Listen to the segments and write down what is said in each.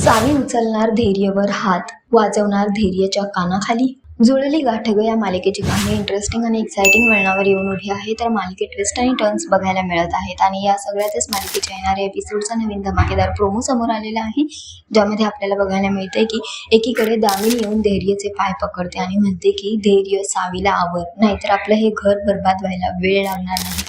सावी उचलणार धैर्यवर हात, वाजवणार धैर्याच्या कानाखाली. जुळली गाठ ग या मालिकेची कहाणी इंटरेस्टिंग आणि एक्साइटिंग वळणावर येऊन उभी आहे. तर मालिकेत ट्विस्ट आणि टर्न्स बघायला मिळत आहेत आणि या सगळ्यातच मालिकेच्या येणाऱ्या एपिसोडचा नवीन धमाकेदार प्रोमो समोर आलेला आहे, ज्यामध्ये आपल्याला बघायला मिळते की एकीकडे दामिनी येऊन धैर्यचे पाय पकडते आणि म्हणते की धैर्य सावीला आवर, नाहीतर आपलं हे घर बर्बाद व्हायला वेळ लागणार नाही.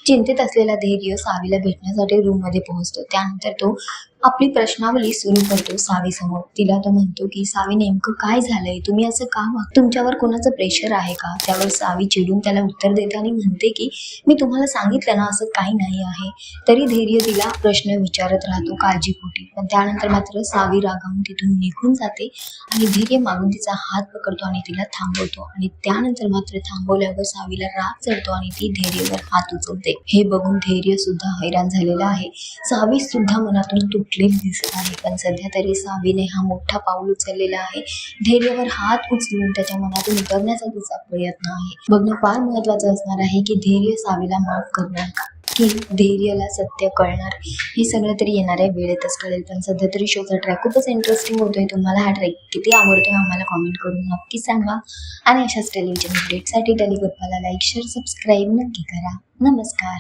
चिंतेत असलेला धैर्य सावीला भेटण्यासाठी रूम मध्ये पोहोचतो. त्यानंतर तो आपली प्रश्नावली सुरू करतो सावी समोर. तिला तो म्हणतो की सावी, नेमकं काय झालंय, तुम्ही असं का तुमच्यावर कोणाचं प्रेशर आहे का? त्यावर सावी चिडून त्याला उत्तर देते आणि म्हणते की मी तुम्हाला सांगितलं ना असं काही नाही आहे. तरी धैर्य तिला प्रश्न विचारत राहतो काळजीपोटी. पण त्यानंतर मात्र सावी रागावून तिथून निघून जाते आणि धैर्य मागून तिचा हात पकडतो आणि तिला थांबवतो. आणि त्यानंतर मात्र थांबवल्यावर सावीला राग चढतो आणि ती धैर्यवर हात उचलते. हे बघून धैर्य सुद्धा हैराण झालेला आहे. सावी सुद्धा मनातून तुटलेली दिसत आहे. पण सध्या तरी सावीने हा मोठा पाऊल उचललेला आहे. धैर्यावर हात उचलून त्याच्या मनातून उतरण्याचा तिचा प्रयत्न आहे. बघणं फार महत्वाचं असणार आहे की धैर्य सावीला माफ करणार का, की धैर्याला सत्य कळणार. हे सगळं तरी येणाऱ्या वेळेतच कळेल. पण सध्या तरी शोचा ट्रॅक खूपच इंटरेस्टिंग होतोय. तुम्हाला हा ट्रॅक किती आवडतोय आम्हाला कॉमेंट करून नक्की सांगा. आणि अशाच टेलिव्हिजन अपडेटसाठी टेलिग्रुपला लाईक, शेअर, सबस्क्राईब नक्की करा. नमस्कार.